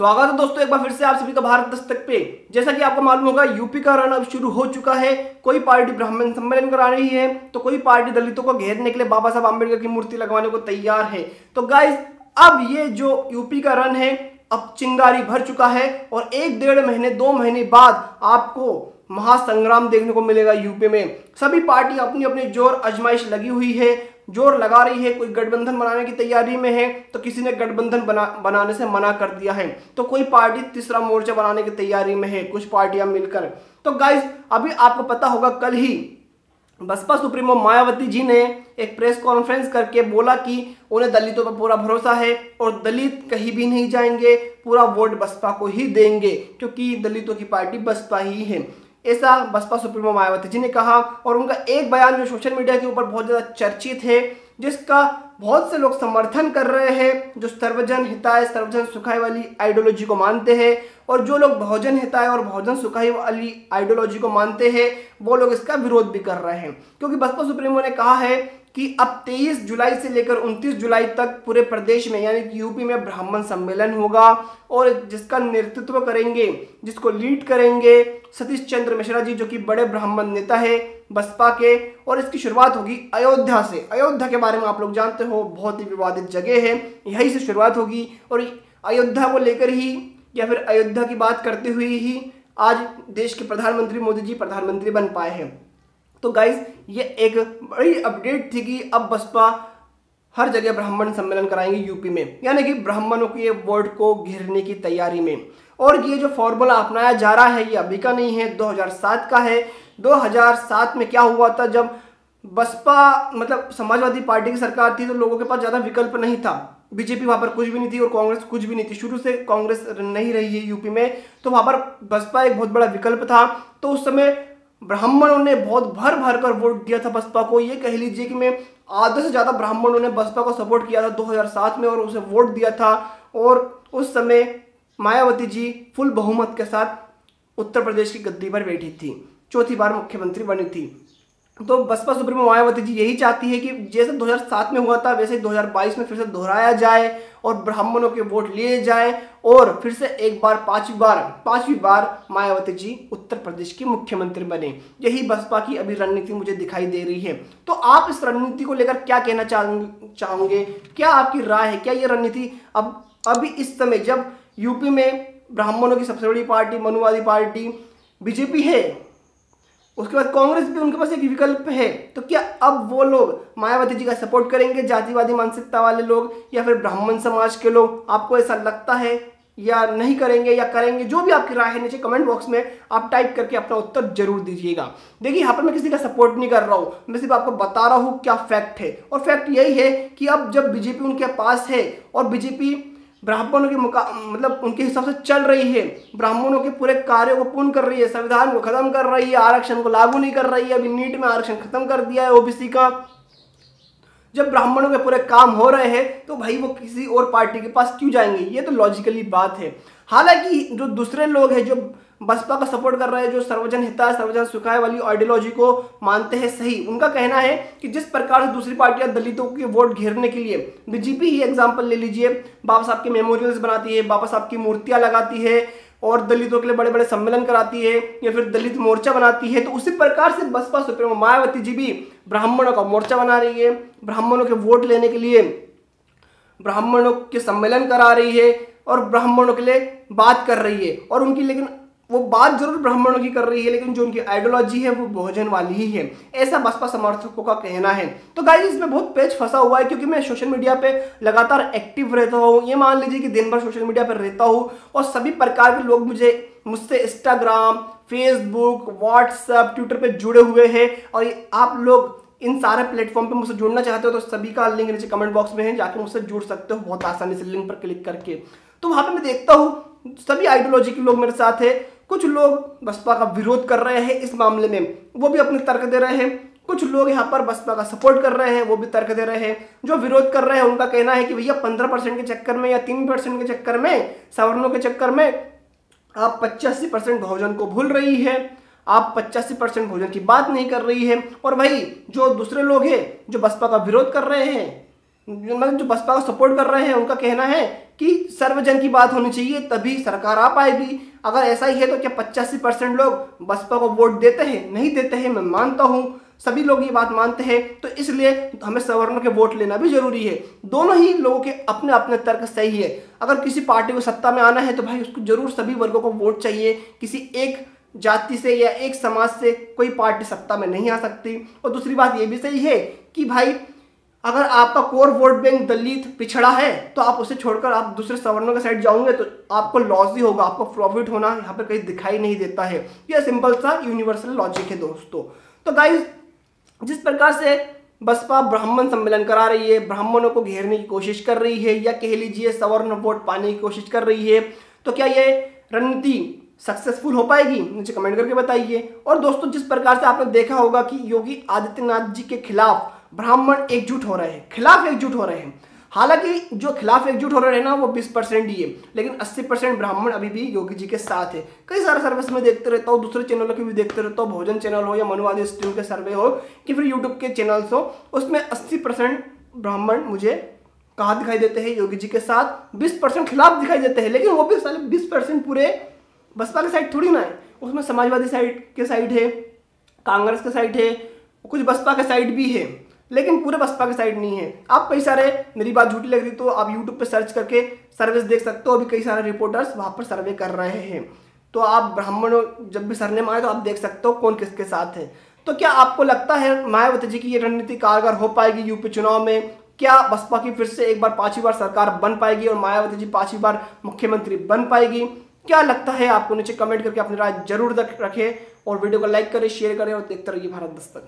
स्वागत है दोस्तों एक बार फिर से आप सभी का भारत दस्तक पे। जैसा कि आपको मालूम होगा यूपी का रण अब शुरू हो चुका है। कोई पार्टी ब्राह्मण सम्मेलन करा रही है तो कोई पार्टी दलितों को घेरने के लिए बाबा साहब आंबेडकर की मूर्ति लगवाने को तैयार है। तो गाइज अब ये जो यूपी का रण है अब चिंगारी भर चुका है और 1-1.5 महीने 2 महीने बाद आपको महासंग्राम देखने को मिलेगा। यूपी में सभी पार्टी अपनी अपनी जोर आजमाइश लगी हुई है, जोर लगा रही है। कोई गठबंधन बनाने की तैयारी में है तो किसी ने गठबंधन बनाने से मना कर दिया है, तो कोई पार्टी तीसरा मोर्चा बनाने की तैयारी में है, कुछ पार्टियां मिलकर। तो गाइज अभी आपको पता होगा कल ही बसपा सुप्रीमो मायावती जी ने एक प्रेस कॉन्फ्रेंस करके बोला कि उन्हें दलितों पर पूरा भरोसा है और दलित कहीं भी नहीं जाएंगे, पूरा वोट बसपा को ही देंगे क्योंकि दलितों की पार्टी बसपा ही है। ऐसा बसपा सुप्रीमो मायावती जी ने कहा और उनका एक बयान जो सोशल मीडिया के ऊपर बहुत ज़्यादा चर्चित है, जिसका बहुत से लोग समर्थन कर रहे हैं, जो सर्वजन हिताय सर्वजन सुखाय वाली आइडियोलॉजी को मानते हैं, और जो लोग बहुजन हिताय और बहुजन सुखाय वाली आइडियोलॉजी को मानते हैं वो लोग इसका विरोध भी कर रहे हैं। क्योंकि बसपा सुप्रीमो ने कहा है कि अब 23 जुलाई से लेकर 29 जुलाई तक पूरे प्रदेश में यानी कि यूपी में ब्राह्मण सम्मेलन होगा और जिसका नेतृत्व करेंगे, जिसको लीड करेंगे सतीश चंद्र मिश्रा जी, जो कि बड़े ब्राह्मण नेता है बसपा के। और इसकी शुरुआत होगी अयोध्या से। अयोध्या के बारे में आप लोग जानते हो बहुत ही विवादित जगह है, यहीं से शुरुआत होगी और अयोध्या को लेकर ही या फिर अयोध्या की बात करते हुए ही आज देश के प्रधानमंत्री मोदी जी प्रधानमंत्री बन पाए हैं। तो गाइज ये एक बड़ी अपडेट थी कि अब बसपा हर जगह ब्राह्मण सम्मेलन कराएंगे यूपी में, यानी कि ब्राह्मणों के वोट को घेरने की तैयारी में। और ये जो फॉर्मूला अपनाया जा रहा है ये अभी का नहीं है, 2007 का है। 2007 में क्या हुआ था, जब बसपा मतलब समाजवादी पार्टी की सरकार थी तो लोगों के पास ज़्यादा विकल्प नहीं था। बीजेपी वहाँ पर कुछ भी नहीं थी और कांग्रेस कुछ भी नहीं थी, शुरू से कांग्रेस नहीं रही है यूपी में, तो वहाँ पर बसपा एक बहुत बड़ा विकल्प था। तो उस समय ब्राह्मणों ने बहुत भर भर कर वोट दिया था बसपा को। ये कह लीजिए कि मैं आधे से ज़्यादा ब्राह्मणों ने बसपा को सपोर्ट किया था 2007 में और उसे वोट दिया था। और उस समय मायावती जी फुल बहुमत के साथ उत्तर प्रदेश की गद्दी पर बैठी थी, चौथी बार मुख्यमंत्री बनी थी। तो बसपा सुप्रीमो मायावती जी यही चाहती है कि जैसे 2007 में हुआ था वैसे 2022 में फिर से दोहराया जाए और ब्राह्मणों के वोट लिए जाए और फिर से एक बार पांचवी बार मायावती जी उत्तर प्रदेश की मुख्यमंत्री बने। यही बसपा की अभी रणनीति मुझे दिखाई दे रही है। तो आप इस रणनीति को लेकर क्या कहना चाहोगे, क्या आपकी राय है? क्या ये रणनीति अब अभी इस समय जब यूपी में ब्राह्मणों की सबसे बड़ी पार्टी मनुवादी पार्टी बीजेपी है, उसके बाद कांग्रेस भी उनके पास एक विकल्प है, तो क्या अब वो लोग मायावती जी का सपोर्ट करेंगे, जातिवादी मानसिकता वाले लोग या फिर ब्राह्मण समाज के लोग? आपको ऐसा लगता है या नहीं करेंगे या करेंगे? जो भी आपकी राय है नीचे कमेंट बॉक्स में आप टाइप करके अपना उत्तर जरूर दीजिएगा। देखिए यहाँ पर मैं किसी का सपोर्ट नहीं कर रहा हूँ, मैं सिर्फ आपको बता रहा हूँ क्या फैक्ट है। और फैक्ट यही है कि अब जब बीजेपी उनके पास है और बीजेपी ब्राह्मणों के मतलब उनके हिसाब से चल रही है, ब्राह्मणों के पूरे कार्यों को पूर्ण कर रही है, संविधान को खत्म कर रही है, आरक्षण को लागू नहीं कर रही है, अभी नीट में आरक्षण खत्म कर दिया है ओबीसी का। जब ब्राह्मणों के पूरे काम हो रहे हैं तो भाई वो किसी और पार्टी के पास क्यों जाएंगे? ये तो लॉजिकली बात है। हालांकि जो दूसरे लोग हैं जो बसपा का सपोर्ट कर रहे हैं, जो सर्वजन हिताय सर्वजन सुखाय वाली आइडियोलॉजी को मानते हैं सही, उनका कहना है कि जिस प्रकार से दूसरी पार्टियां दलितों के वोट घेरने के लिए, बीजेपी ही एग्जांपल ले लीजिए, बाबा साहब के मेमोरियल्स बनाती है, बाबा साहब की मूर्तियां लगाती है और दलितों के लिए बड़े बड़े सम्मेलन कराती है या फिर दलित मोर्चा बनाती है, तो उसी प्रकार से बसपा सुप्रीमो मायावती जी भी ब्राह्मणों का मोर्चा बना रही है, ब्राह्मणों के वोट लेने के लिए ब्राह्मणों के सम्मेलन करा रही है और ब्राह्मणों के लिए बात कर रही है। और उनकी लेकिन वो बात जरूर ब्राह्मणों की कर रही है लेकिन जो उनकी आइडियोलॉजी है वो बहुजन वाली ही है, ऐसा बसपा समर्थकों का कहना है। तो गाइस इसमें बहुत पेच फंसा हुआ है क्योंकि मैं सोशल मीडिया पे लगातार एक्टिव रहता हूँ। ये मान लीजिए कि दिन भर सोशल मीडिया पर रहता हूँ और सभी प्रकार के लोग मुझसे इंस्टाग्राम, फेसबुक, व्हाट्सएप, ट्विटर पे जुड़े हुए हैं और आप लोग इन सारे प्लेटफॉर्म पे मुझसे जुड़ना चाहते हो तो सभी का लिंक नीचे कमेंट बॉक्स में है, जाके मुझसे जुड़ सकते हो बहुत आसानी से लिंक पर क्लिक करके। तो वहां पे मैं देखता हूँ सभी आइडियोलॉजी के लोग मेरे साथ है। कुछ लोग बसपा का विरोध कर रहे हैं इस मामले में, वो भी अपने तर्क दे रहे हैं। कुछ लोग यहाँ पर बसपा का सपोर्ट कर रहे हैं, वो भी तर्क दे रहे हैं। जो विरोध कर रहे हैं उनका कहना है कि भैया 15% के चक्कर में या 3% के चक्कर में, सवर्णों के चक्कर में आप 85% बहुजन को भूल रही है, आप 85% भोजन की बात नहीं कर रही है। और भाई जो दूसरे लोग हैं जो बसपा का विरोध कर रहे हैं मतलब जो बसपा को सपोर्ट कर रहे हैं उनका कहना है कि सर्वजन की बात होनी चाहिए तभी सरकार आ पाएगी। अगर ऐसा ही है तो क्या 85% लोग बसपा को वोट देते हैं? नहीं देते हैं, मैं मानता हूं सभी लोग ये बात मानते हैं। तो इसलिए हमें सवर्णों के वोट लेना भी जरूरी है। दोनों ही लोगों के अपने अपने तर्क सही है। अगर किसी पार्टी को सत्ता में आना है तो भाई उसको जरूर सभी वर्गों को वोट चाहिए। किसी एक जाति से या एक समाज से कोई पार्टी सत्ता में नहीं आ सकती। और दूसरी बात ये भी सही है कि भाई अगर आपका कोर वोट बैंक दलित पिछड़ा है तो आप उसे छोड़कर आप दूसरे सवर्णों के साइड जाओगे तो आपको लॉस ही होगा, आपको प्रॉफिट होना यहाँ पर कहीं दिखाई नहीं देता है। यह सिंपल सा यूनिवर्सल लॉजिक है दोस्तों। तो गाइज, जिस प्रकार से बसपा ब्राह्मण सम्मेलन करा रही है, ब्राह्मणों को घेरने की कोशिश कर रही है या कह लीजिए सवर्ण वोट पाने की कोशिश कर रही है, तो क्या ये रणनीति सक्सेसफुल हो पाएगी? नीचे कमेंट करके बताइए। और दोस्तों, जिस प्रकार से आपने देखा होगा कि योगी आदित्यनाथ जी के खिलाफ ब्राह्मण एकजुट हो रहे हैं, खिलाफ एकजुट हो रहे हैं। हालांकि जो खिलाफ एकजुट हो रहे हैं ना वो 20% ही है, लेकिन 80% ब्राह्मण अभी भी योगी जी के साथ है। कई सारे सर्विस में देखते रहता हूँ, दूसरे चैनलों के भी देखते रहता हूँ, भोजन चैनल हो या मनुवादी स्ट्रीम के सर्वे हो कि फिर यूट्यूब के चैनल्स हो, उसमें 80% ब्राह्मण मुझे कहाँ दिखाई देते हैं? योगी जी के साथ। 20% खिलाफ दिखाई देते हैं, लेकिन वो भी साले 20% पूरे बसपा के साइड थोड़ी ना है। उसमें समाजवादी साइड के साइड है, कांग्रेस के साइड है, कुछ बसपा के साइड भी है, लेकिन पूरे बसपा के साइड नहीं है। आप कई सारे, मेरी बात झूठी लग रही तो आप यूट्यूब पे सर्च करके सर्विस देख सकते हो, अभी कई सारे रिपोर्टर्स वहां पर सर्वे कर रहे हैं। तो आप ब्राह्मणों जब भी सरनेम आए तो आप देख सकते हो कौन किसके साथ है। तो क्या आपको लगता है मायावती जी की ये रणनीति कारगर हो पाएगी यूपी चुनाव में? क्या बसपा की फिर से एक बार 5वीं बार सरकार बन पाएगी और मायावती जी 5वीं बार मुख्यमंत्री बन पाएगी? क्या लगता है आपको? नीचे कमेंट करके अपनी राय जरूर रखें और वीडियो को लाइक करें, शेयर करें और देखते रहिए भारत दस्तक।